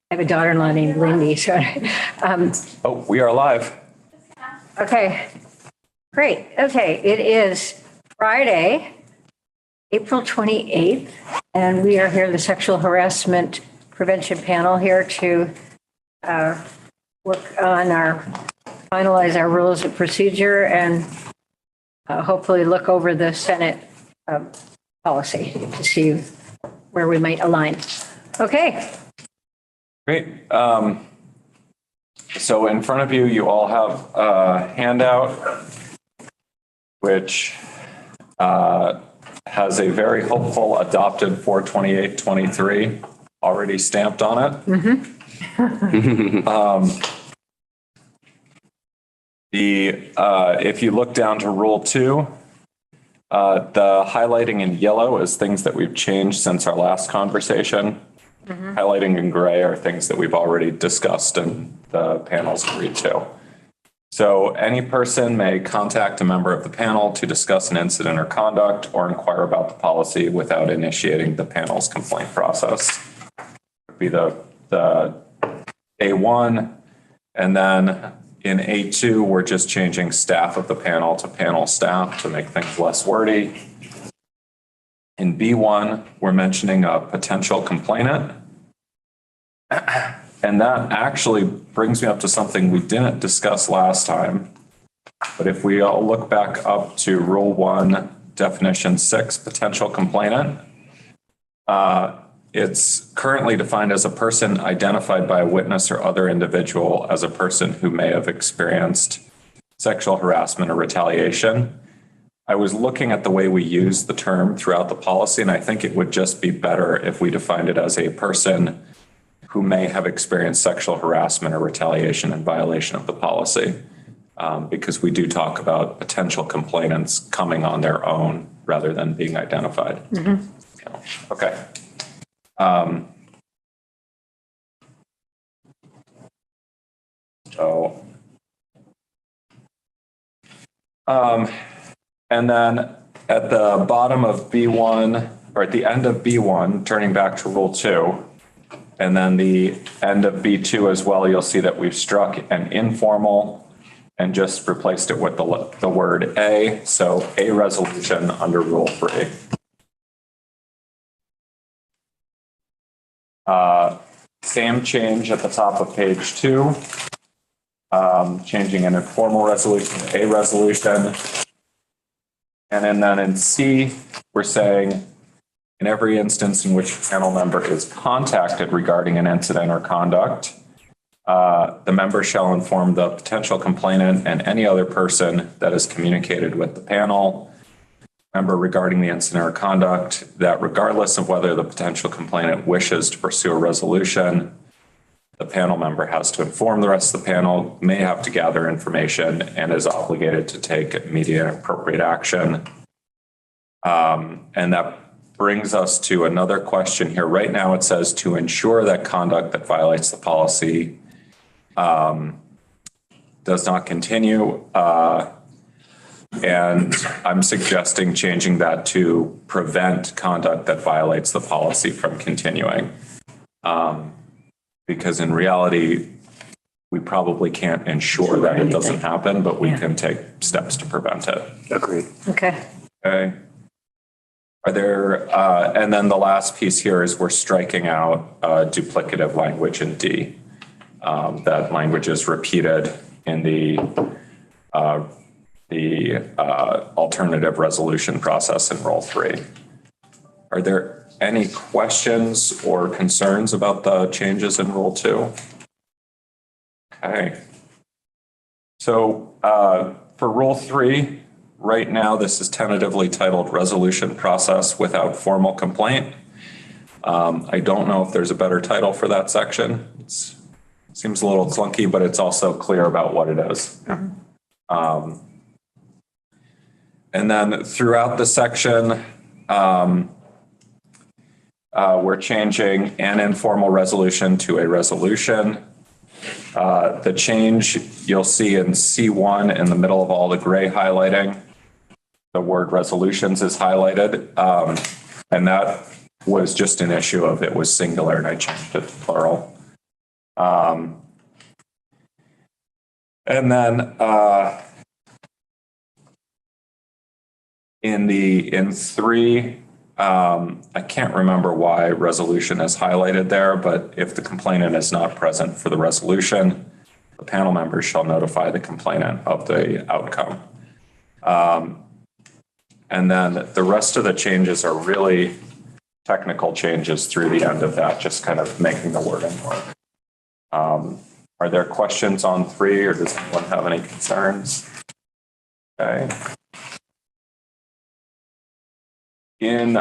I have a daughter-in-law named Lindy, so. Oh, we are live. Okay, great. Okay, it is Friday, April 28th, and we are here, the Sexual Harassment Prevention Panel, here to work on finalize our rules of procedure and hopefully look over the Senate policy to see where we might align. Okay. Great. So in front of you, you all have a handout, which has a very hopeful adopted 42823 already stamped on it. If you look down to Rule 2, the highlighting in yellow is things that we've changed since our last conversation. Highlighting in gray are things that we've already discussed and the panel's agreed to. So any person may contact a member of the panel to discuss an incident or conduct or inquire about the policy without initiating the panel's complaint process. Would be the A1, and then in A2, we're just changing staff of the panel to panel staff to make things less wordy. In B1, we're mentioning a potential complainant. And that actually brings me up to something we didn't discuss last time. But if we all look back up to Rule 1, Definition 6, potential complainant, it's currently defined as a person identified by a witness or other individual as a person who may have experienced sexual harassment or retaliation. I was looking at the way we use the term throughout the policy, and I think it would just be better if we defined it as a person who may have experienced sexual harassment or retaliation in violation of the policy, because we do talk about potential complainants coming on their own rather than being identified. Okay. And then at the bottom of B1, or at the end of B1, turning back to Rule 2, and then the end of B2 as well, you'll see that we've struck an informal and just replaced it with the word A, so a resolution under Rule 3. Same change at the top of page 2, changing an informal resolution to a resolution. And then in C, we're saying, in every instance in which a panel member is contacted regarding an incident or conduct, the member shall inform the potential complainant and any other person that has communicated with the panel member regarding the incident or conduct that regardless of whether the potential complainant wishes to pursue a resolution, the panel member has to inform the rest of the panel, may have to gather information, and is obligated to take immediate and appropriate action. And that brings us to another question here. Right now it says to ensure that conduct that violates the policy does not continue. And I'm suggesting changing that to prevent conduct that violates the policy from continuing. Because in reality, we probably can't ensure that it doesn't happen, but we can take steps to prevent it. Agreed. Okay. Okay. Are there, and then the last piece here is we're striking out duplicative language in D. That language is repeated in the alternative resolution process in Rule 3. Are there any questions or concerns about the changes in Rule 2? Okay. So for Rule 3, right now this is tentatively titled Resolution Process Without Formal Complaint. I don't know if there's a better title for that section. It seems a little clunky, but it's also clear about what it is. And then throughout the section, we're changing an informal resolution to a resolution. The change you'll see in C1 in the middle of all the gray highlighting, the word resolutions is highlighted. And that was just an issue of it was singular and I changed it to plural. And then in three, I can't remember why resolution is highlighted there, but if the complainant is not present for the resolution, the panel members shall notify the complainant of the outcome. And then the rest of the changes are really technical changes through the end of that, just kind of making the wording work. Are there questions on three, or does anyone have any concerns? Okay. In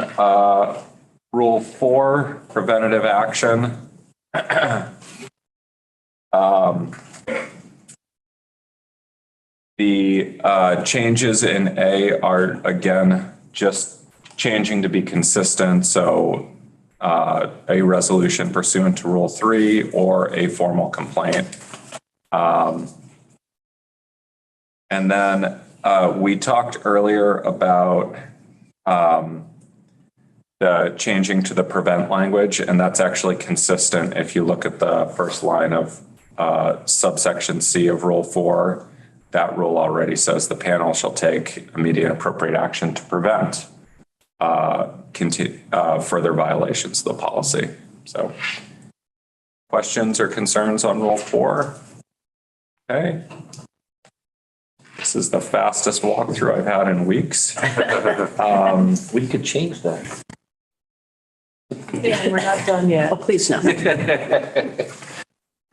Rule 4, preventative action, the changes in A are, again, just changing to be consistent. So a resolution pursuant to Rule 3 or a formal complaint. And then we talked earlier about the changing to the prevent language, and that's actually consistent if you look at the first line of subsection C of Rule 4. That rule already says the panel shall take immediate appropriate action to prevent further violations of the policy. So questions or concerns on Rule 4? Okay. This is the fastest walkthrough I've had in weeks. We could change that. Yeah, we're not done yet. Oh, please no.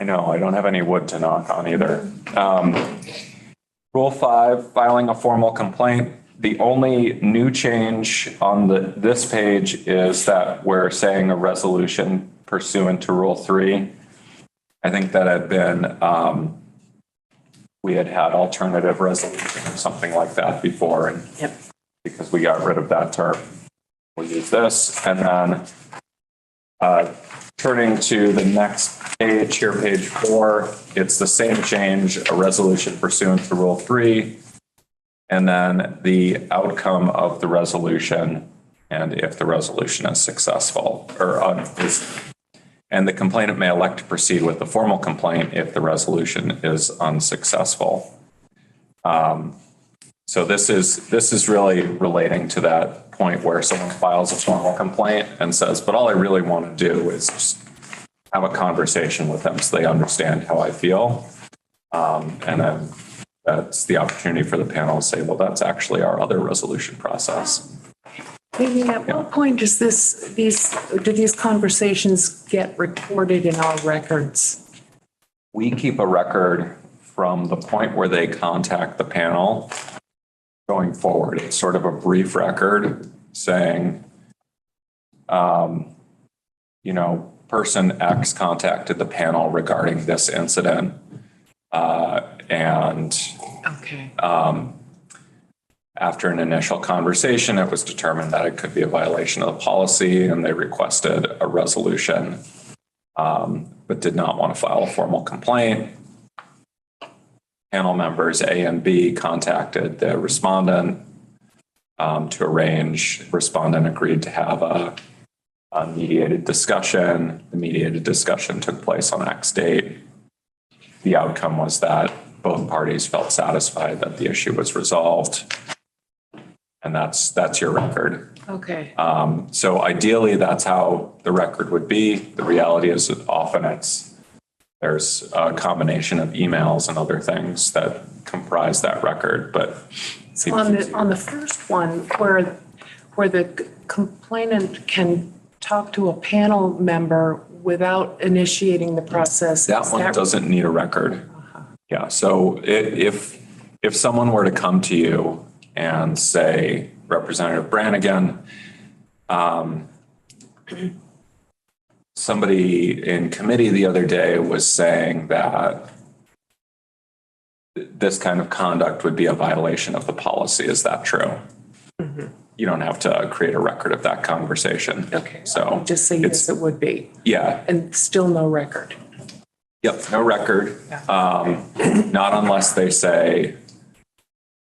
I know, I don't have any wood to knock on either. Rule 5, filing a formal complaint. The only new change on this page is that we're saying a resolution pursuant to Rule 3. I think that had been, we had alternative resolution or something like that before. And Yep. because we got rid of that term, we'll use this. And then turning to the next page here, page 4, it's the same change, a resolution pursuant to Rule 3. And then the outcome of the resolution, and if the resolution is successful, and the complainant may elect to proceed with the formal complaint if the resolution is unsuccessful. So this is really relating to that point where someone files a formal complaint and says, but all I really want to do is just have a conversation with them so they understand how I feel. And then that's the opportunity for the panel to say, well, that's actually our other resolution process. Maybe at what point does do these conversations get recorded in our records? We keep a record from the point where they contact the panel going forward. It's sort of a brief record saying, person X contacted the panel regarding this incident. And Okay. After an initial conversation, it was determined that it could be a violation of the policy, and they requested a resolution, but did not want to file a formal complaint. Panel members A and B contacted the respondent to arrange. Respondent agreed to have a mediated discussion. The mediated discussion took place on X date. The outcome was that both parties felt satisfied that the issue was resolved. And that's your record. Okay. So ideally, that's how the record would be. The reality is that often there's a combination of emails and other things that comprise that record. But So on the first one, where the complainant can talk to a panel member without initiating the process. that one doesn't need a record. Yeah. So if someone were to come to you and say, Representative Brannigan, somebody in committee the other day was saying that this kind of conduct would be a violation of the policy. Is that true? Mm-hmm. You don't have to create a record of that conversation. Okay. So just say yes, it would be. Yeah. And still no record. Yep. No record. Not unless they say,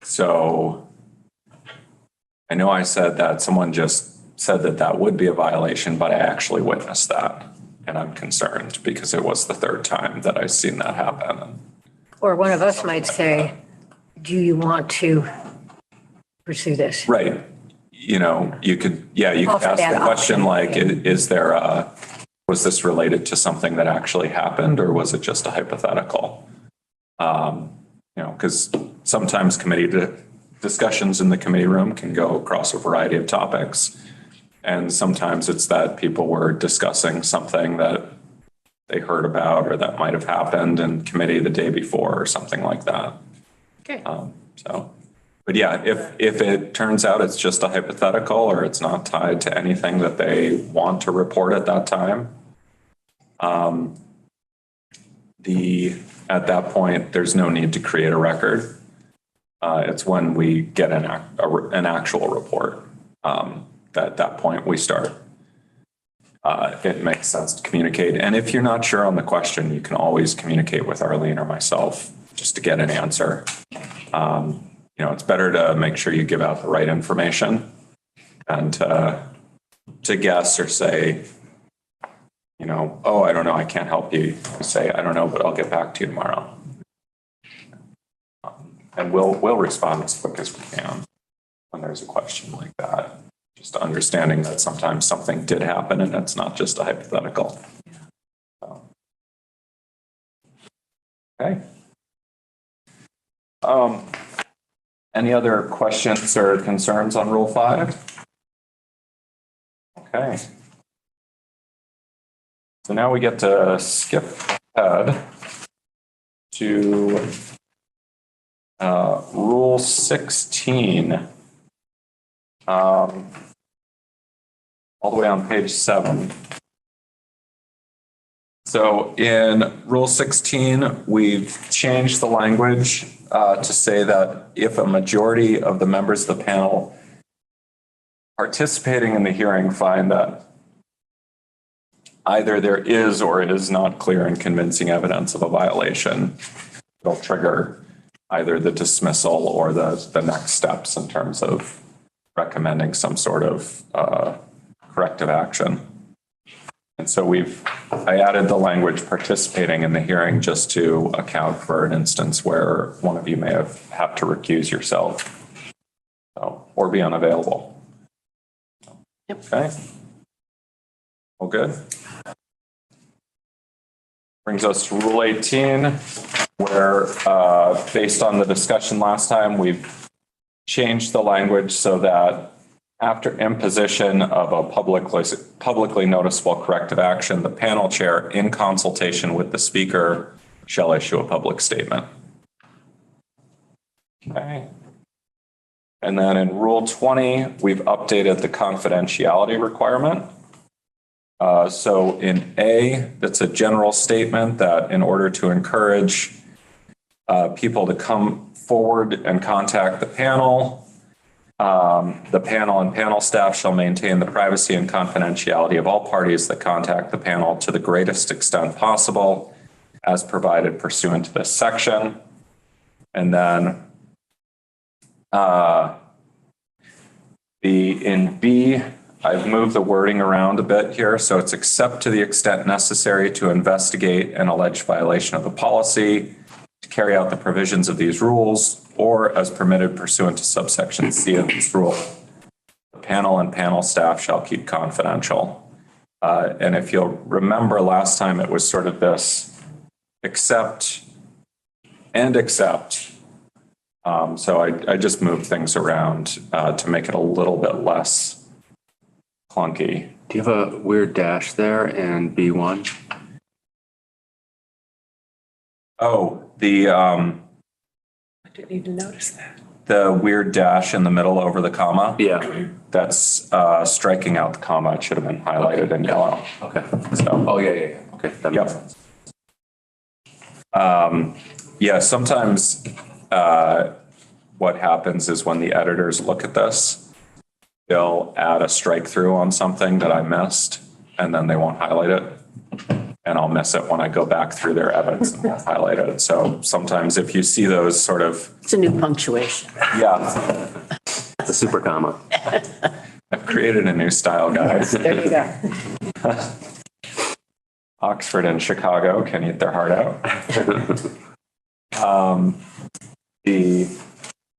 so I know I said that someone just said that would be a violation, but I actually witnessed that. And I'm concerned because it was the third time that I've seen that happen. Or one of us might say, do you want to pursue this? Right. You know, you could Offer ask that the question option. like, is there was this related to something that actually happened or was it just a hypothetical? You know, because sometimes discussions in the committee room can go across a variety of topics. And sometimes it's that people were discussing something that they heard about or that might have happened in committee the day before or something like that. Okay. But yeah, if it turns out it's just a hypothetical or it's not tied to anything that they want to report at that time, at that point, there's no need to create a record. It's when we get an actual report. At that point, we start. It makes sense to communicate. And if you're not sure on the question, you can always communicate with Arlene or myself just to get an answer. You know, it's better to make sure you give out the right information and to guess or say, you know, oh, I don't know, I can't help you. Say, I don't know, but I'll get back to you tomorrow. And we'll respond as quick as we can when there's a question like that. Just understanding that sometimes something did happen and it's not just a hypothetical. So. Okay. Any other questions or concerns on Rule 5? Okay. So now we get to skip ahead to Rule 16. All the way on page 7. So in Rule 16, we've changed the language to say that if a majority of the members of the panel participating in the hearing find that either there is or is not clear and convincing evidence of a violation, it'll trigger either the dismissal or the next steps in terms of recommending some sort of corrective action. And so I added the language participating in the hearing just to account for an instance where one of you may have had to recuse yourself or be unavailable. Yep. Okay. All good. Brings us to Rule 18, where based on the discussion last time, we've changed the language so that after imposition of a publicly noticeable corrective action, the panel chair, in consultation with the speaker, shall issue a public statement. Okay. And then in Rule 20, we've updated the confidentiality requirement. So in A, that's a general statement that in order to encourage people to come forward and contact the panel and panel staff shall maintain the privacy and confidentiality of all parties that contact the panel to the greatest extent possible as provided pursuant to this section. And then in B, I've moved the wording around a bit here. So it's except to the extent necessary to investigate an alleged violation of the policy, to carry out the provisions of these rules, or as permitted pursuant to subsection C of this rule. The panel and panel staff shall keep confidential. And if you'll remember last time, it was sort of this except and except. So I just moved things around to make it a little bit less clunky. Do you have a weird dash there in B1? Oh, I didn't even notice that. the weird dash in the middle over the comma. Yeah. That's striking out the comma. It should have been highlighted in yellow. Okay. So, Oh, yeah. Okay. That makes Yep. sense. Yeah, sometimes what happens is when the editors look at this, they'll add a strike through on something that I missed, and then they won't highlight it. And I'll miss it when I go back through their edits and highlight it. So sometimes if you see those sort of, It's a new punctuation. yeah, It's a super comma. I've created a new style, guys. There you go. Oxford and Chicago can eat their heart out. The,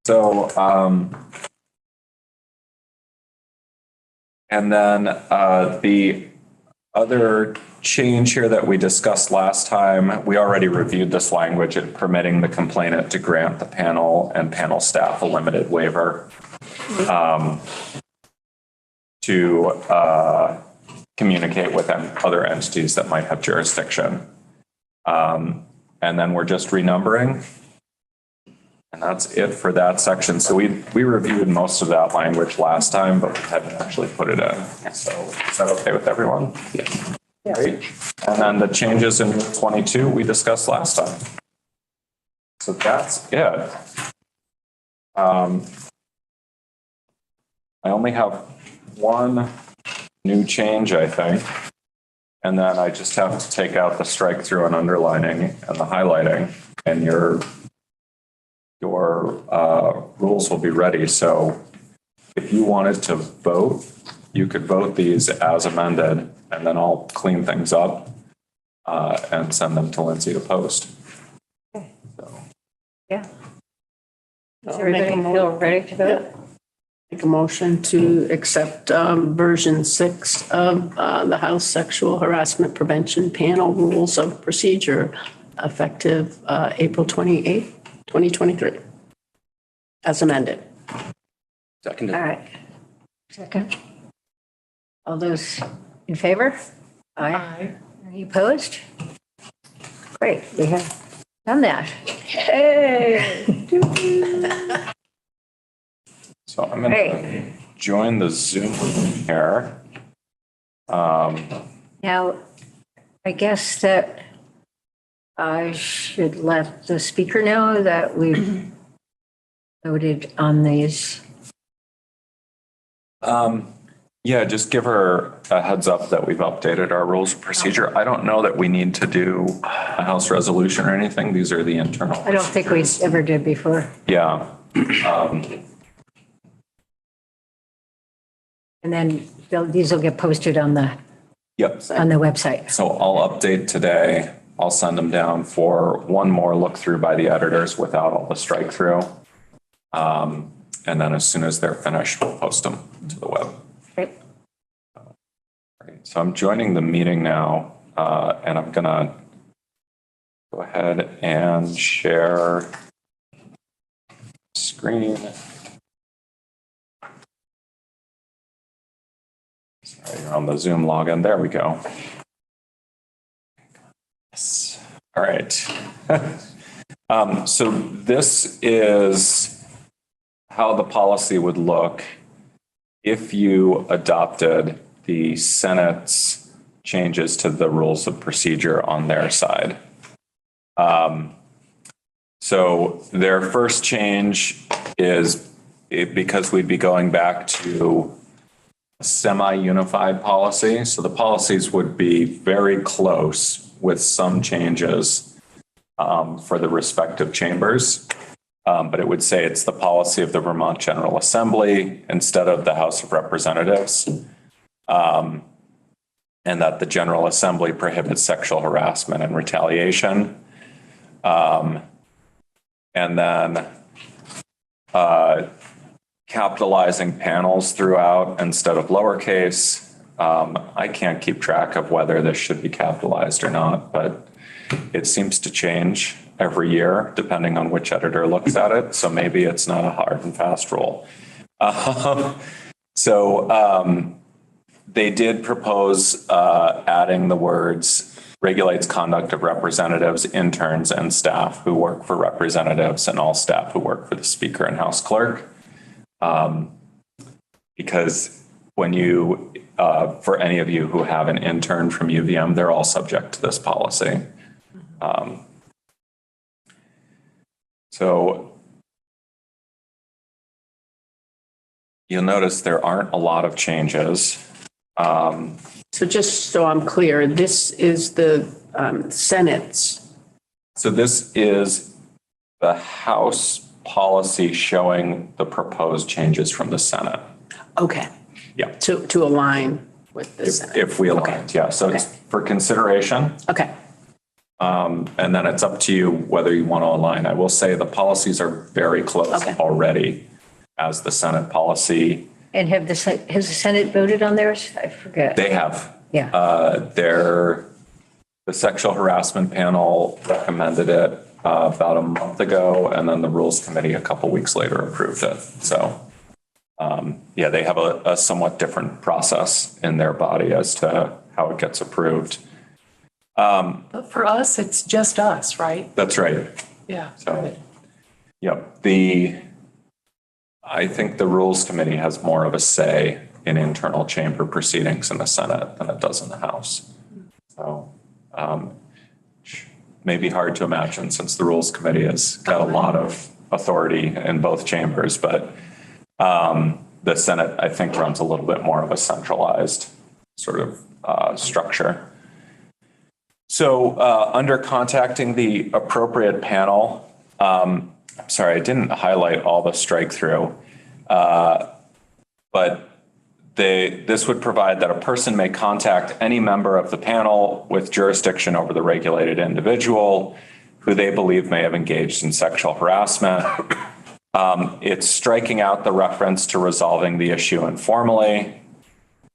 so, and then the other change here that we discussed last time, we already reviewed this language in permitting the complainant to grant the panel and panel staff a limited waiver to communicate with other entities that might have jurisdiction. And then we're just renumbering. And that's it for that section. So we reviewed most of that language last time, but we hadn't actually put it in. So is that okay with everyone? Yeah. Great. And then the changes in 22 we discussed last time. So that's it. I only have one new change, I think. And then I just have to take out the strike through and underlining and the highlighting, and your rules will be ready. So if you wanted to vote, you could vote these as amended, and then I'll clean things up and send them to Lindsay to post. So. Yeah. Does everybody feel ready to vote? Make a motion to accept version 6 of the House Sexual Harassment Prevention Panel Rules of Procedure effective April 28th, 2023, as amended. Seconded. All right. Second. All those in favor? Aye. Any opposed? Great, we have done that. Hey. So I'm going to join the Zoom here. Now, I guess that I should let the speaker know that we've voted on these. Yeah, just give her a heads up that we've updated our rules of procedure. I don't know that we need to do a House resolution or anything. These are the internal. I don't think we ever did before. Yeah. And then these will get posted on the Yep. website. So I'll update today. I'll send them down for one more look through by the editors without all the strike through. And then as soon as they're finished, we'll post them to the web. Great. Great. So I'm joining the meeting now, and I'm gonna go ahead and share screen. Sorry, you're on the Zoom login. There we go. Yes. All right. So this is how the policy would look if you adopted the Senate's changes to the rules of procedure on their side. So their first change is because we'd be going back to a semi-unified policy. So the policies would be very close with some changes for the respective chambers. But it would say it's the policy of the Vermont General Assembly instead of the House of Representatives. And that the General Assembly prohibits sexual harassment and retaliation. And then capitalizing panels throughout instead of lowercase. I can't keep track of whether this should be capitalized or not, but it seems to change every year depending on which editor looks at it. So maybe it's not a hard and fast rule. They did propose adding the words regulates conduct of representatives, interns, and staff who work for representatives and all staff who work for the Speaker and House Clerk. Because when you, for any of you who have an intern from UVM, they're all subject to this policy. So you'll notice there aren't a lot of changes. So just so I'm clear, this is the Senate's. So this is the House policy showing the proposed changes from the Senate. Okay. Yeah. To align with the Senate. if we aligned, yeah. So it's for consideration. Okay. And then it's up to you whether you want to align. I will say the policies are very close Okay. already as the Senate policy. And has the Senate voted on theirs? I forget. They have. Yeah. The sexual harassment panel recommended it about a month ago, and then the Rules Committee a couple weeks later approved it. So, yeah, they have a somewhat different process in their body as to how it gets approved. But for us, it's just us, right? That's right. Yeah. So, yep. I think the Rules Committee has more of a say in internal chamber proceedings in the Senate than it does in the House. So, may be hard to imagine since the Rules Committee has got a lot of authority in both chambers, but the Senate, I think, runs a little bit more of a centralized sort of structure. So under contacting the appropriate panel, I'm sorry, I didn't highlight all the strike through, but this would provide that a person may contact any member of the panel with jurisdiction over the regulated individual who they believe may have engaged in sexual harassment. It's striking out the reference to resolving the issue informally,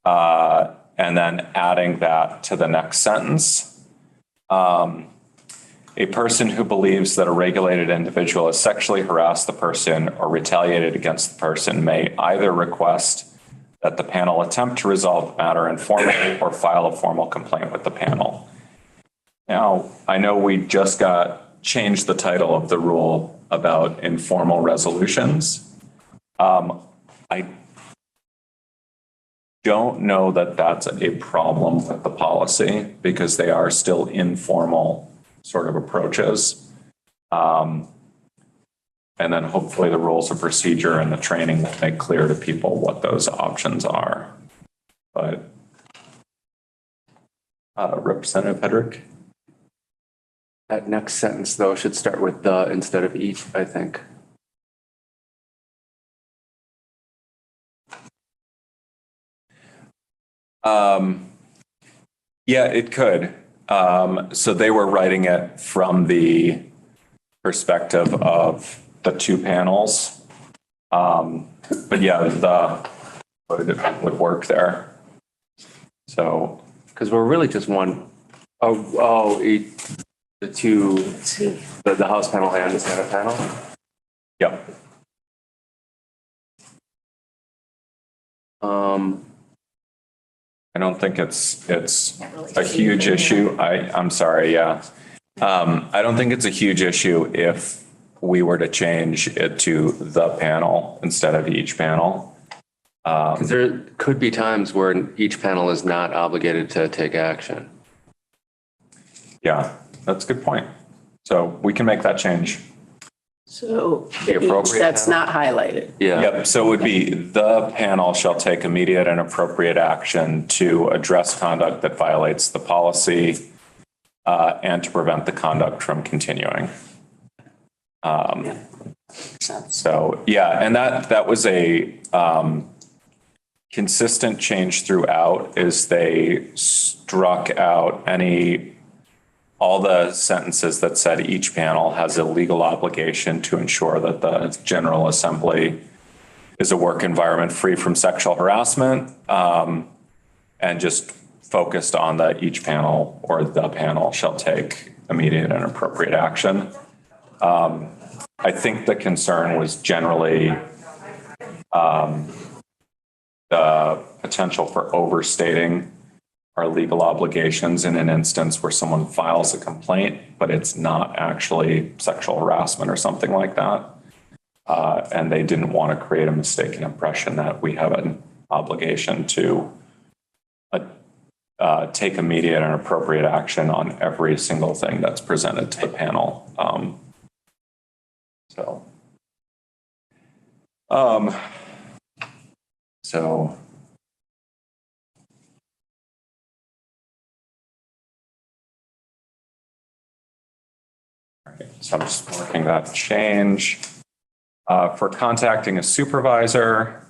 and then adding that to the next sentence. A person who believes that a regulated individual has sexually harassed the person or retaliated against the person may either request that the panel attempt to resolve the matter informally or file a formal complaint with the panel. Now, I know we just changed the title of the rule about informal resolutions. I don't know that that's a problem with the policy because they are still informal sort of approaches. And then hopefully the rules of procedure and the training will make clear to people what those options are. But Representative Hedrick? That next sentence, though, should start with the instead of each, I think. Yeah, it could. So they were writing it from the perspective of the two panels. But yeah, would work there. So. Because we're really just one, the two, the House panel and the Senate panel. Yep. I don't think it's a huge issue. I'm sorry. Yeah. I don't think it's a huge issue if we were to change it to the panel instead of each panel. Because there could be times where each panel is not obligated to take action. Yeah, that's a good point. So we can make that change. So The appropriate that's panel? not highlighted. Yeah. Yep. So it would be the panel shall take immediate and appropriate action to address conduct that violates the policy and to prevent the conduct from continuing. So yeah, and that was a consistent change throughout is they struck out all the sentences that said each panel has a legal obligation to ensure that the General Assembly is a work environment free from sexual harassment, and just focused on that each panel or the panel shall take immediate and appropriate action. I think the concern was generally the potential for overstating our legal obligations in an instance where someone files a complaint, but it's not actually sexual harassment or something like that. And they didn't want to create a mistaken impression that we have an obligation to take immediate and appropriate action on every single thing that's presented to the panel. So I'm just marking that change. For contacting a supervisor,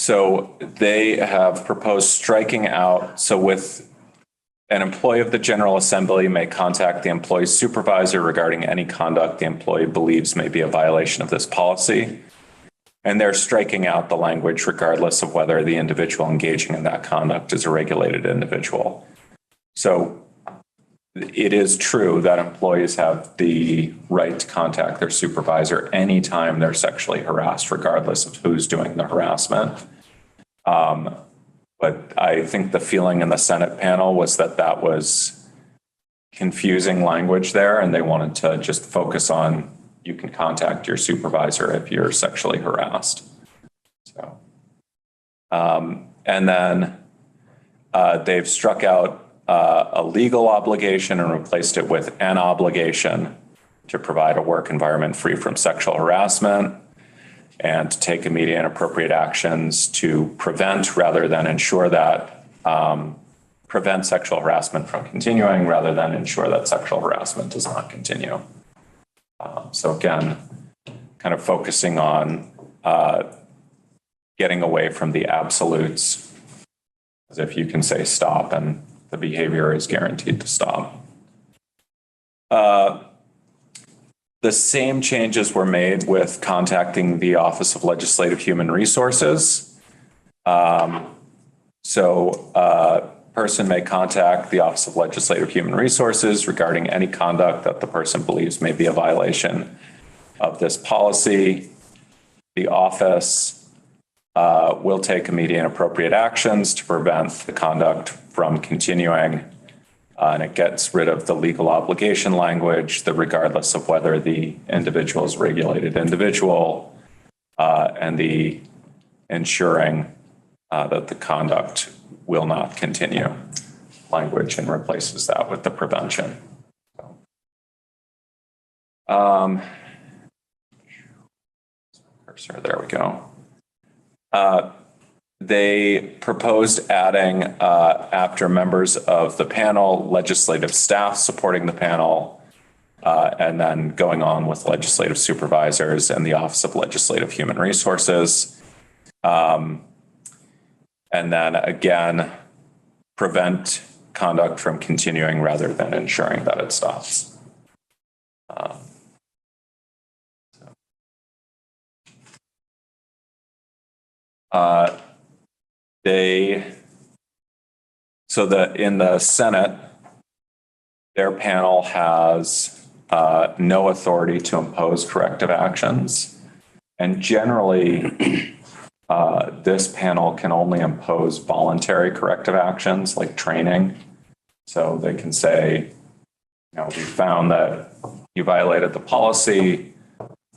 So they have proposed striking out, so with an employee of the General Assembly may contact the employee's supervisor regarding any conduct the employee believes may be a violation of this policy. And they're striking out the language regardless of whether the individual engaging in that conduct is a regulated individual. So it is true that employees have the right to contact their supervisor anytime they're sexually harassed, regardless of who's doing the harassment. But I think the feeling in the Senate panel was that that was confusing language there, and they wanted to just focus on you can contact your supervisor if you're sexually harassed. So, and then they've struck out a legal obligation and replaced it with an obligation to provide a work environment free from sexual harassment and to take immediate and appropriate actions to prevent rather than ensure that, prevent sexual harassment from continuing rather than ensure that sexual harassment does not continue. So again, kind of focusing on getting away from the absolutes, as if you can say stop and the behavior is guaranteed to stop. The same changes were made with contacting the Office of Legislative Human Resources. So a person may contact the Office of Legislative Human Resources regarding any conduct that the person believes may be a violation of this policy. The office will take immediate and appropriate actions to prevent the conduct from continuing. And it gets rid of the legal obligation language, the regardless of whether the individual is a regulated individual, and the ensuring that the conduct will not continue language, and replaces that with the prevention. Cursor, there we go. They proposed adding, after members of the panel, legislative staff supporting the panel, and then going on with legislative supervisors and the Office of Legislative Human Resources. And then again, prevent conduct from continuing rather than ensuring that it stops. In the Senate, their panel has no authority to impose corrective actions. And generally, this panel can only impose voluntary corrective actions like training. So they can say, we found that you violated the policy,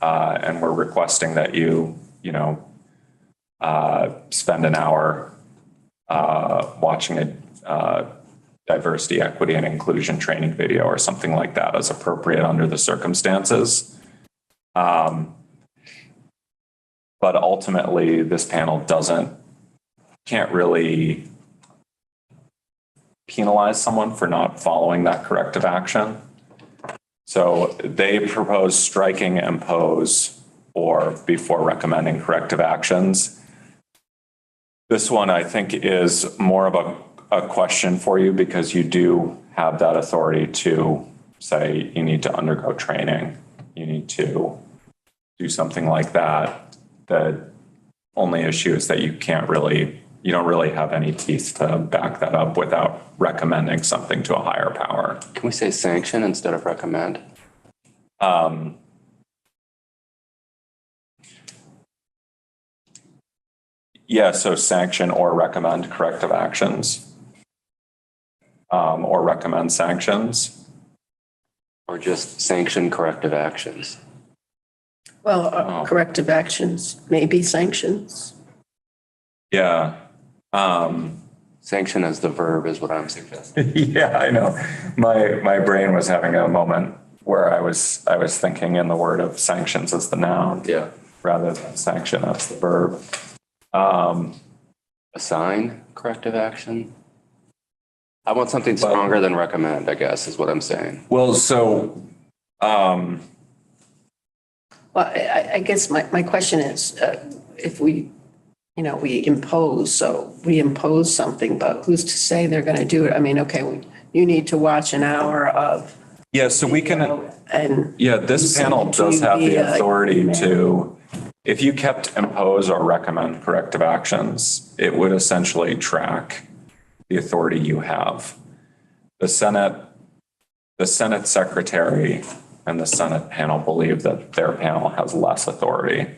and we're requesting that you spend an hour watching a diversity, equity, and inclusion training video or something like that as appropriate under the circumstances. But ultimately, this panel can't really penalize someone for not following that corrective action. So they propose striking impose or before recommending corrective actions. This one, I think, is more of a question for you because you do have that authority to say you need to undergo training, you need to do something like that. The only issue is that you don't really have any teeth to back that up without recommending something to a higher power. Can we say sanction instead of recommend? Yeah, so sanction or recommend corrective actions, or recommend sanctions. Or just sanction corrective actions? Well, corrective actions may be sanctions. Yeah. Sanction as the verb is what I'm suggesting. Yeah, I know. My brain was having a moment where I was thinking in the word of sanctions as the noun. Yeah. Rather than sanction as the verb. Assign corrective action? I want something stronger than recommend, I guess, is what I'm saying. Well, so, Well, I guess my question is, if we we impose, so we impose something, but who's to say they're going to do it? I mean, okay, you need to watch an hour of, Yeah, so we can, and. yeah, this panel does have the authority to, if you kept impose or recommend corrective actions, it would essentially track the authority you have. The Senate secretary and the Senate panel believe that their panel has less authority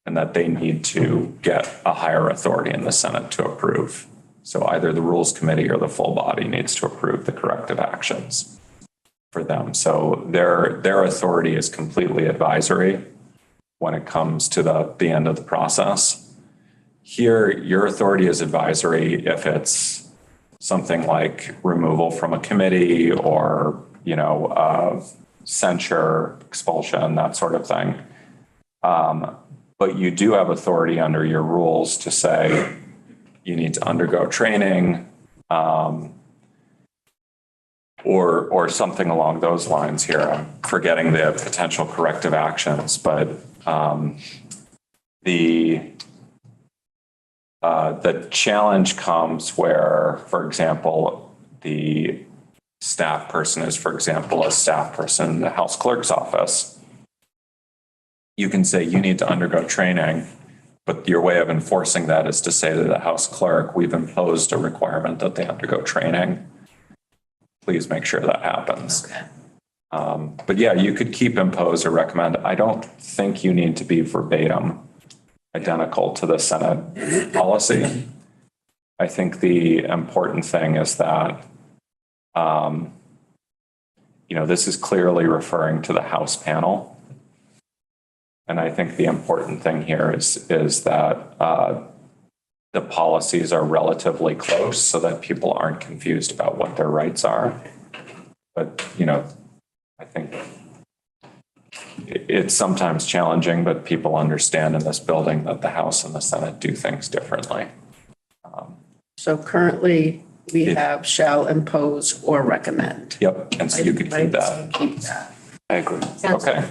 and that they need to get a higher authority in the Senate to approve. So either the Rules Committee or the full body needs to approve the corrective actions for them. So their authority is completely advisory when it comes to the end of the process. Here, your authority is advisory if it's something like removal from a committee or, censure, expulsion, that sort of thing. But you do have authority under your rules to say you need to undergo training, or something along those lines here. I'm forgetting the potential corrective actions, but the challenge comes where, for example, the staff person is, for example, a staff person in the House Clerk's office. You can say you need to undergo training, but your way of enforcing that is to say to the House Clerk, we've imposed a requirement that they undergo training. Please make sure that happens. Okay. But yeah, you could keep impose or recommend. I don't think you need to be verbatim identical to the Senate policy. I think the important thing is that, this is clearly referring to the House panel. And I think the important thing here is that the policies are relatively close so that people aren't confused about what their rights are. But, I think it's sometimes challenging, but people understand in this building that the House and the Senate do things differently. So currently we have shall impose or recommend. Yep, and so you could keep that. Keep that. I agree. Okay.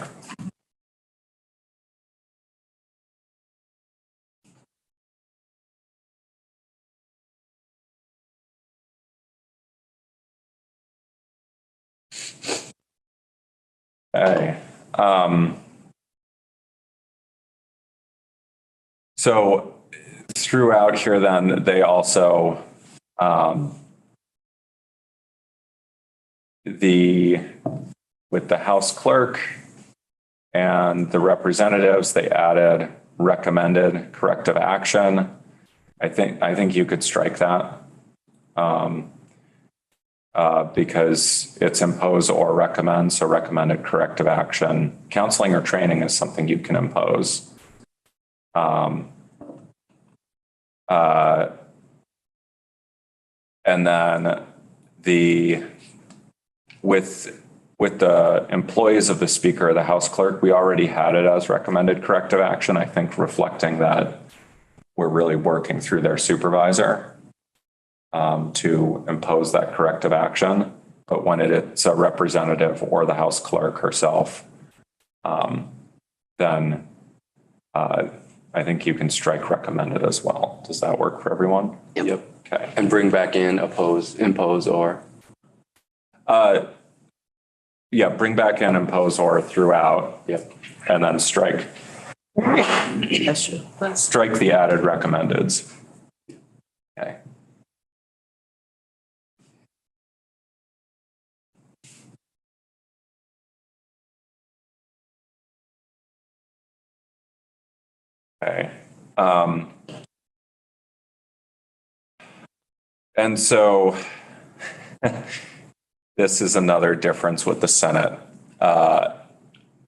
Okay. So throughout here, then they also with the House Clerk and the representatives, they added recommended corrective action. I think you could strike that. Because it's impose or recommend, so recommended corrective action. Counseling or training is something you can impose. And then with the employees of the Speaker or the House Clerk, we already had it as recommended corrective action, I think reflecting that we're really working through their supervisor to impose that corrective action. But when it's a representative or the House Clerk herself, then I think you can strike recommended as well. Does that work for everyone? Yep. Okay. And bring back in impose or. Yeah, bring back in impose or throughout. Yep. And then strike That's true. strike the added recommendeds. Okay. Okay. And so this is another difference with the Senate.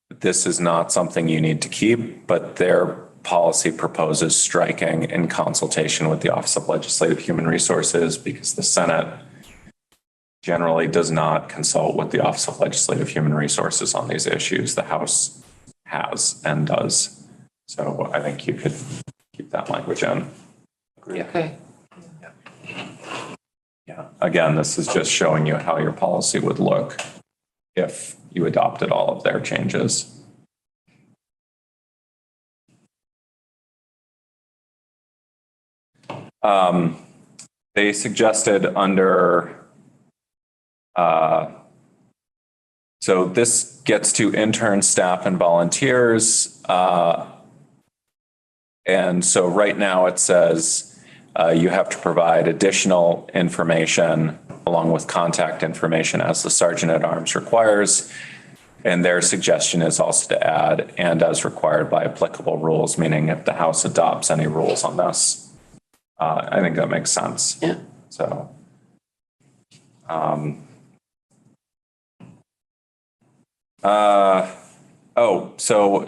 This is not something you need to keep, but their policy proposes striking in consultation with the Office of Legislative Human Resources because the Senate generally does not consult with the Office of Legislative Human Resources on these issues. The House has and does. So I think you could keep that language in. Okay. Yeah. Again, this is just showing you how your policy would look if you adopted all of their changes. They suggested under, so this gets to intern staff and volunteers. And so right now it says you have to provide additional information along with contact information as the sergeant at arms requires. And their suggestion is also to add, and as required by applicable rules, meaning if the House adopts any rules on this. I think that makes sense. Yeah. So. So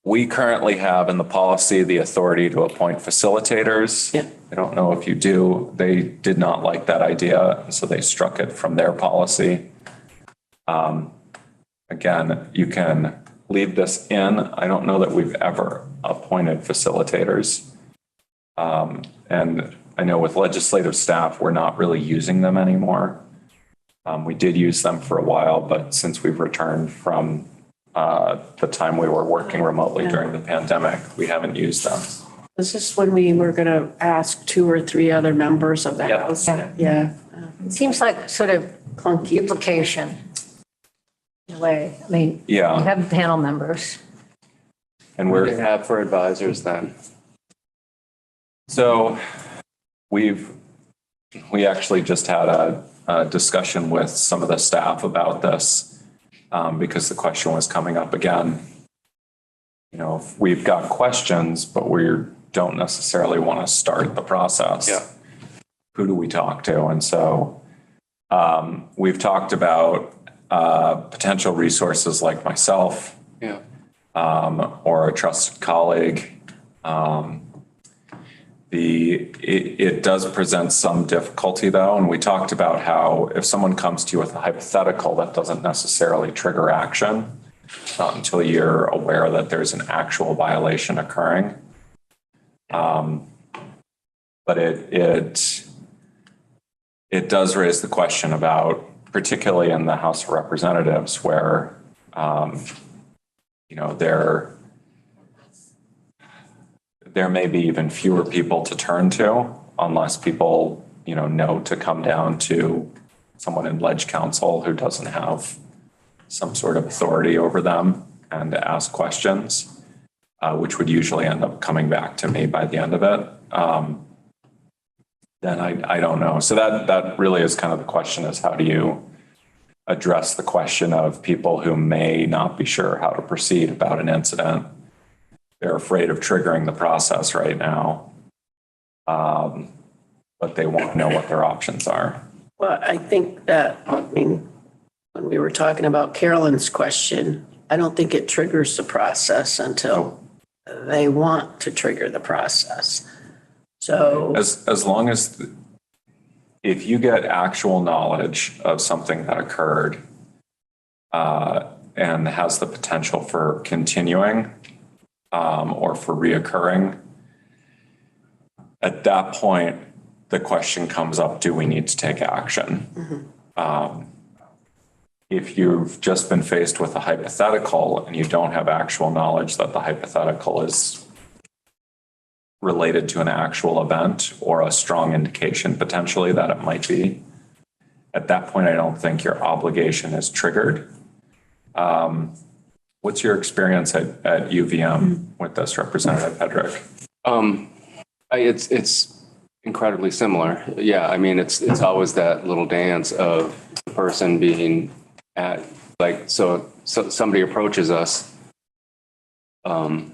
we currently have in the policy the authority to appoint facilitators. Yeah. I don't know if you do. They did not like that idea, so they struck it from their policy. Again, you can leave this in. I don't know that we've ever appointed facilitators. And I know with legislative staff, we're not really using them anymore. We did use them for a while, but since we've returned from the time we were working remotely during the pandemic, we haven't used them. Is this when we were going to ask 2 or 3 other members of the Yeah. House? Yeah. Yeah. It seems like sort of Clunky. duplication in a way. I mean, you Yeah, have panel members. and What do you we're, have for advisors then? so we actually just had a discussion with some of the staff about this because the question was coming up again. You know, if we've got questions, but we don't necessarily want to start the process. Yeah. Who do we talk to? And so we've talked about potential resources like myself Yeah. or a trusted colleague. It does present some difficulty though, and we talked about how if someone comes to you with a hypothetical, that doesn't necessarily trigger action, not until you're aware that there's an actual violation occurring. But it does raise the question about, particularly in the House of Representatives, where you know there may be even fewer people to turn to unless people, know to come down to someone in Ledge Council who doesn't have some sort of authority over them and to ask questions, which would usually end up coming back to me by the end of it. Then I don't know. So that really is kind of the question, is how do you address the question of people who may not be sure how to proceed about an incident? They're afraid of triggering the process right now, but they want to know what their options are. Well, I think that, when we were talking about Carolyn's question, I don't think it triggers the process until they want to trigger the process. So As long as, if you get actual knowledge of something that occurred and has the potential for continuing or for reoccurring, at that point, the question comes up, do we need to take action? If you've just been faced with a hypothetical and you don't have actual knowledge that the hypothetical is related to an actual event or a strong indication potentially that it might be, at that point, I don't think your obligation is triggered. What's your experience at UVM with this, Representative Pedrick? It's incredibly similar. Yeah, I mean, it's always that little dance of the person being at, like, so somebody approaches us, kind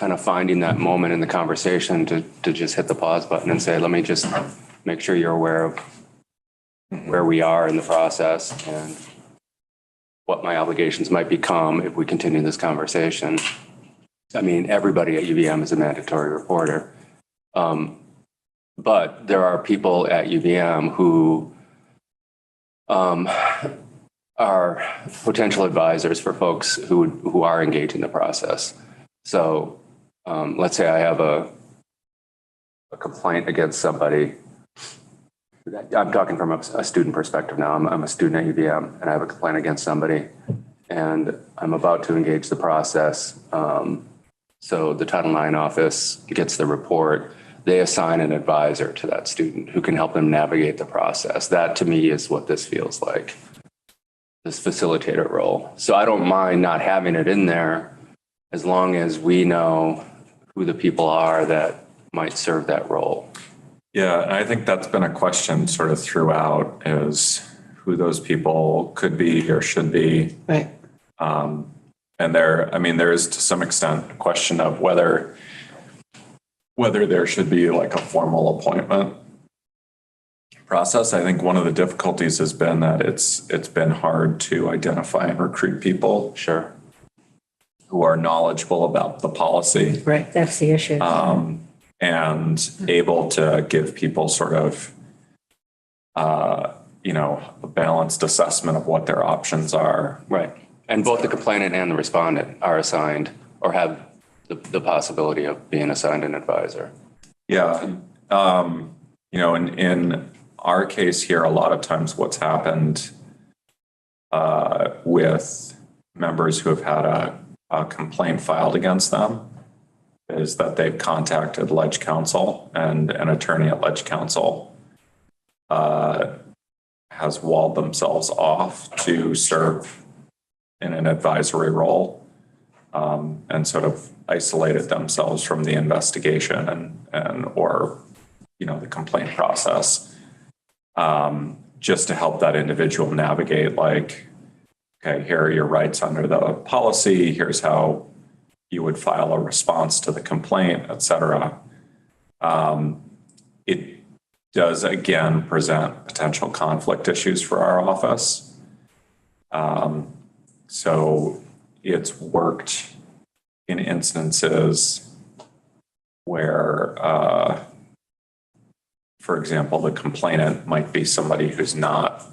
of finding that moment in the conversation to just hit the pause button and say, let me just make sure you're aware of where we are in the process and what my obligations might become if we continue this conversation. I mean, everybody at UVM is a mandatory reporter. But there are people at UVM who are potential advisors for folks who are engaged in the process. So let's say I have a complaint against somebody. I'm talking from a student perspective now. I'm a student at UVM and I have a complaint against somebody and I'm about to engage the process. So the Title IX office gets the report. they assign an advisor to that student who can help them navigate the process. That to me is what this feels like, this facilitator role. So I don't mind not having it in there as long as we know who the people are that might serve that role. Yeah, and I think that's been a question sort of throughout, is who those people could be or should be. Right. And there is to some extent a question of whether there should be like a formal appointment process. I think one of the difficulties has been that it's been hard to identify and recruit people Sure. who are knowledgeable about the policy. Right. That's the issue. And able to give people sort of, a balanced assessment of what their options are. Right. And both the complainant and the respondent are assigned or have the possibility of being assigned an advisor. Yeah. In our case here, a lot of times what's happened with members who have had a complaint filed against them is that they've contacted Ledge Counsel, and an attorney at Ledge Counsel has walled themselves off to serve in an advisory role, and sort of isolated themselves from the investigation or the complaint process, just to help that individual navigate, like, okay, here are your rights under the policy, here's how you would file a response to the complaint, et cetera. It does again present potential conflict issues for our office. So it's worked in instances where, for example, the complainant might be somebody who's not,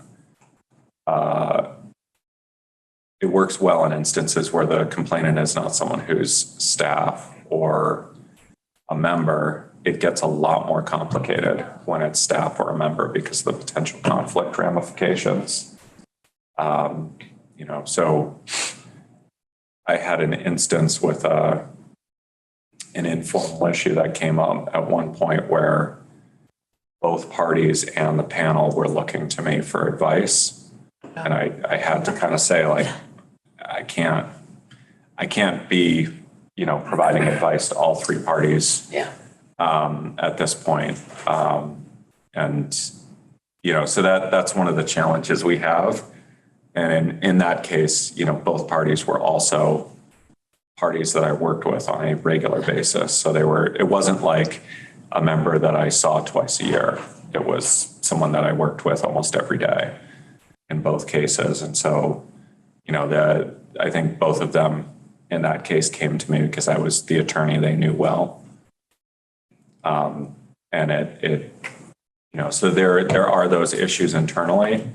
it works well in instances where the complainant is not someone who's staff or a member. It gets a lot more complicated when it's staff or a member because of the potential conflict ramifications. So I had an instance with an informal issue that came up at one point where both parties and the panel were looking to me for advice. And I had to kind of say, like, I can't be, providing advice to all three parties. Yeah. At this point. So that's one of the challenges we have. And in that case, both parties were also parties that I worked with on a regular basis. So it wasn't like a member that I saw twice a year. It was someone that I worked with almost every day in both cases. And so, I think both of them in that case came to me because I was the attorney they knew well. So there are those issues internally.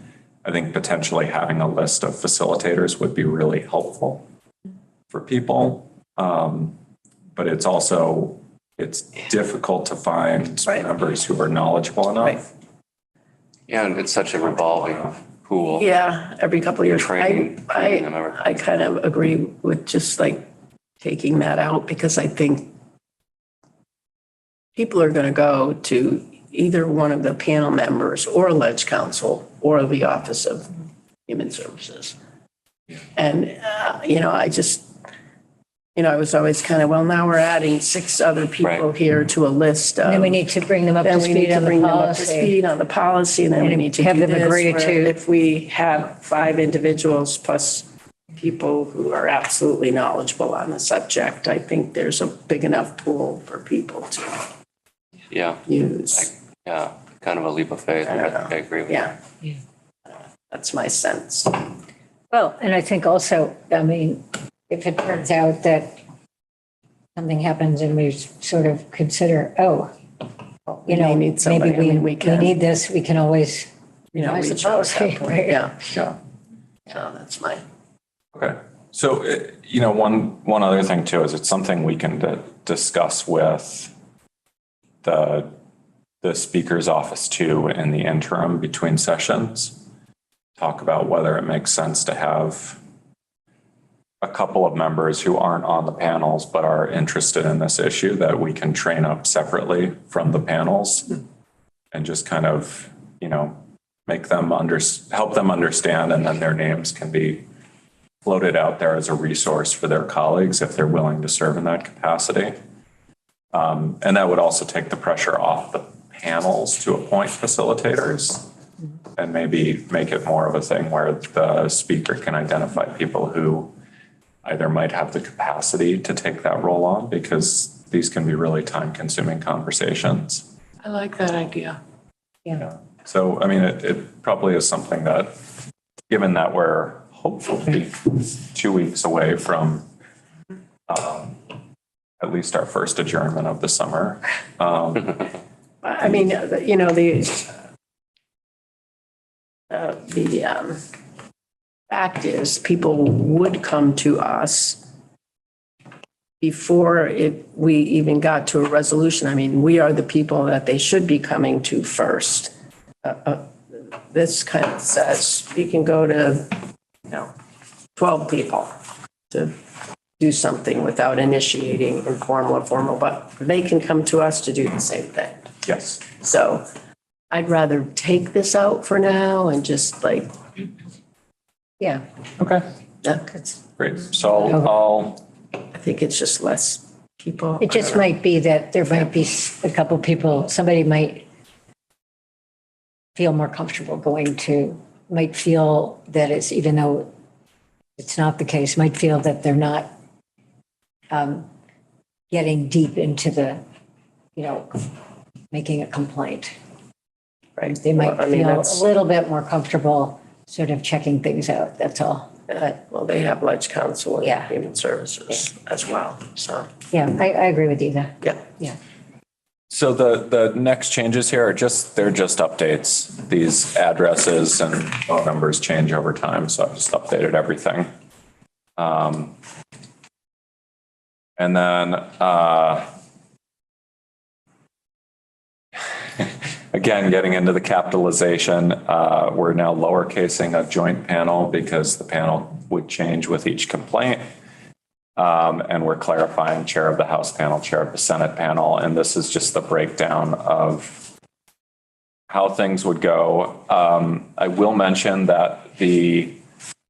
I think potentially having a list of facilitators would be really helpful for people. But it's difficult to find members who are knowledgeable enough. Right. Yeah, and it's such a revolving pool. Yeah, every couple of years. Training them over. I kind of agree with just like taking that out because I think people are going to go to either one of the panel members or Ledge Counsel or the Office of Human Services. And, I was always kind of, well, now we're adding 6 other people here to a list. And then we need to bring them up to Then we need speed to on the bring them up to policy. speed on the policy, and then we And need to have do them this, agree where to- if we have 5 individuals plus people who are absolutely knowledgeable on the subject, I think there's a big enough pool for people to Yeah. use. Yeah. Kind of a leap of faith. I agree with Yeah. Yeah. That's my sense. Well, and I think also, if it turns out that something happens and we sort of consider, may need somebody. maybe I mean, we can, need this, we can always revise the reach out at that policy, point. right? Yeah. Yeah. So that's my. Okay. So, one other thing too is it's something we can discuss with the speaker's office too in the interim between sessions. Talk about whether it makes sense to have a couple of members who aren't on the panels but are interested in this issue that we can train up separately from the panels and just kind of, make them help them understand, and then their names can be floated out there as a resource for their colleagues if they're willing to serve in that capacity. And that would also take the pressure off the panels to appoint facilitators and maybe make it more of a thing where the speaker can identify people who either might have the capacity to take that role on, because these can be really time-consuming conversations. I like that idea. Yeah. So, I mean, it probably is something that, given that we're hopefully 2 weeks away from at least our first adjournment of the summer. I mean, the fact is, people would come to us before we even got to a resolution. I mean, we are the people that they should be coming to first. This kind of says you can go to, 12 people to do something without initiating informal or formal, but they can come to us to do the same thing. Yes. So I'd rather take this out for now and just Yeah. Okay, it's, great. So I'll I think it's just less people. It just might be that there might be a couple people, somebody might feel more comfortable might feel that it's, even though it's not the case, might feel that they're not getting deep into the, making a complaint. Right. They might Well, I mean, feel a that's- little bit more comfortable sort of checking things out, that's all. But, Well, they have Ledge Council and Yeah. Human Services as well, so, yeah, I agree with you there. yeah. Yeah. So the next changes here they're just updates. These addresses and phone numbers change over time, so I've just updated everything. And then, again, getting into the capitalization, we're now lowercasing a joint panel because the panel would change with each complaint. And we're clarifying chair of the House panel, chair of the Senate panel. And this is just the breakdown of how things would go. I will mention that the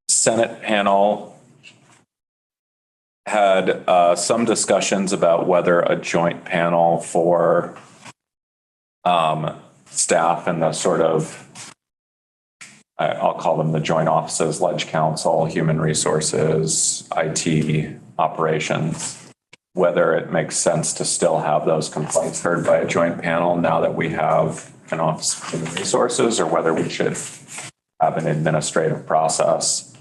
Senate panel had some discussions about whether a joint panel for staff and the sort of, I'll call them the joint offices, Ledge Council, Human Resources, IT, Operations, whether it makes sense to still have those complaints heard by a joint panel now that we have an Office of Human Resources, or whether we should have an administrative process.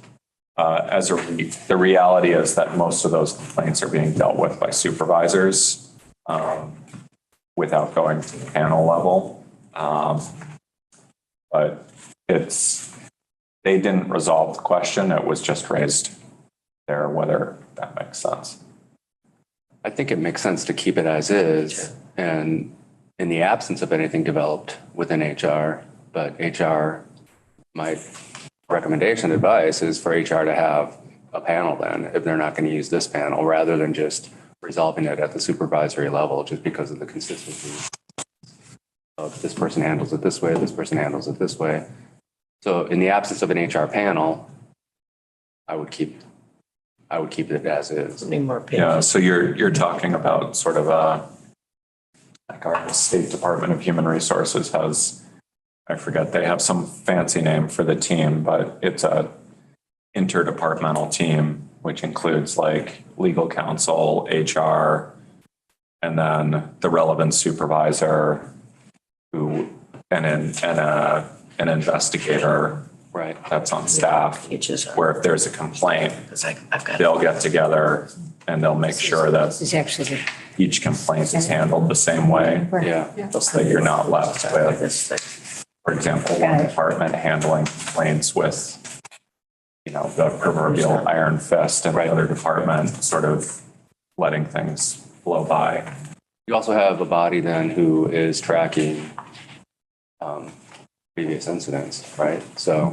The reality is that most of those complaints are being dealt with by supervisors without going to the panel level. But they didn't resolve the question. It was just raised there, whether that makes sense. I think it makes sense to keep it as is, and in the absence of anything developed within HR, but HR recommendation advice is for HR to have a panel then, if they're not going to use this panel, rather than just resolving it at the supervisory level, just because of the consistency of this person handles it this way, this person handles it this way. So in the absence of an HR panel, I would keep it as is. Need more pages. Yeah, so you're talking about sort of like our State Department of Human Resources has, I forget, they have some fancy name for the team, but it's a interdepartmental team, which includes like legal counsel, HR, and then the relevant supervisor and an investigator. Right. That's on staff, Pages. where if there's a complaint, Because I've got. they'll get together and they'll make sure that This is actually, each complaint is handled the same way, Yeah. so that you're not left with, This thing. for example, one department handling complaints with, the proverbial iron fist, and the other department sort of letting things blow by. You also have a body then who is tracking previous incidents, right? So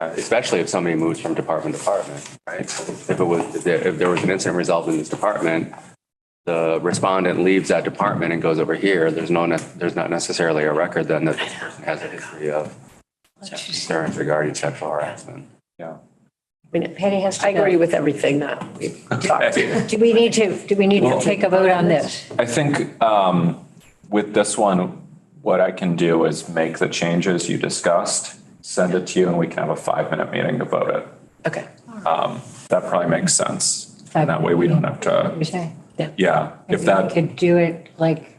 Especially if somebody moves from department to department, right? If there was an incident resolved in this department, the respondent leaves that department and goes over here, there's not necessarily a record then that this person has a history of concerns regarding sexual harassment. Yeah. Patty has to I go. agree with everything that we've talked to. Do we need to take a vote on this? I think with this one, what I can do is make the changes you discussed, send it to you, and we can have a 5-minute meeting to vote it. Okay. That probably makes sense. And that way we don't have to, You say? yeah, if We that, could do it like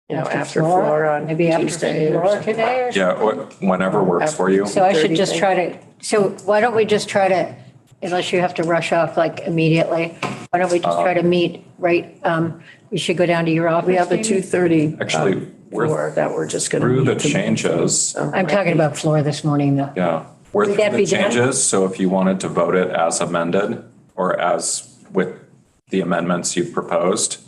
After Flora on maybe after Tuesday or Flora something. today or something. yeah, or whenever works for you. So I should 30 just try to, so why don't we just try to, unless you have to rush off like immediately, why don't we just try to meet right, we should go down to your office. We have a maybe? 2:30. Actually, we're Floor that we're just going to. through the changes. I'm talking about Flora this morning though. Yeah, we're Would through that the be done? changes, so if you wanted to vote it as amended or as with the amendments you've proposed,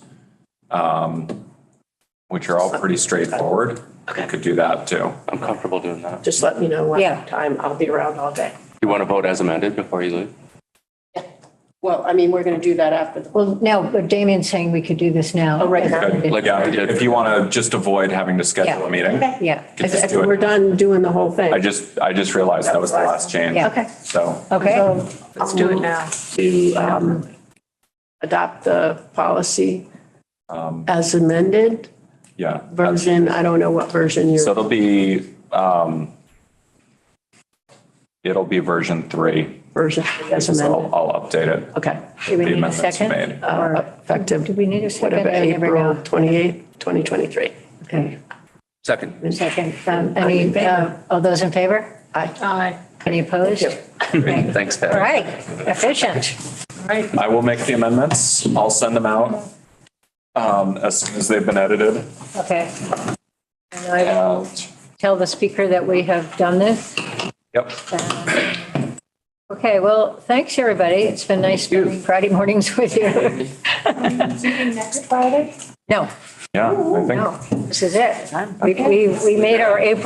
which are all pretty straightforward, you could do that too. I'm comfortable doing that. Just let me know Yeah. what time. I'll be around all day. You want to vote as amended before you leave? Well, I mean, we're going to do that after the. Well, no, but Damien's saying we could do this now. Oh, right now. Good. Yeah, if you want to just avoid having to schedule a meeting. Yeah, you could just do We're it. done doing the whole thing. I just realized that was the last change. Yeah. Okay. So, okay. Let's do it now. To adopt the policy as amended yeah. version. I don't know what version So you're, it'll be version 3. version as So amended. I'll update it. Okay. Do we The need a amendments second? made. Or- Effective. Do we need a second? Whatever, I never April know. 28th, 2023. Okay, Second. a second. Any, all those in favor? Aye. Any opposed? Okay. Thanks, All Pat. right, efficient. I will make the amendments. I'll send them out as soon as they've been edited. Okay. And I will And, tell the speaker that we have done this. yep. Okay, well, thanks, everybody. It's been nice spending Friday mornings with you. Next Friday? No, Yeah, I think. no, this is it. We made our April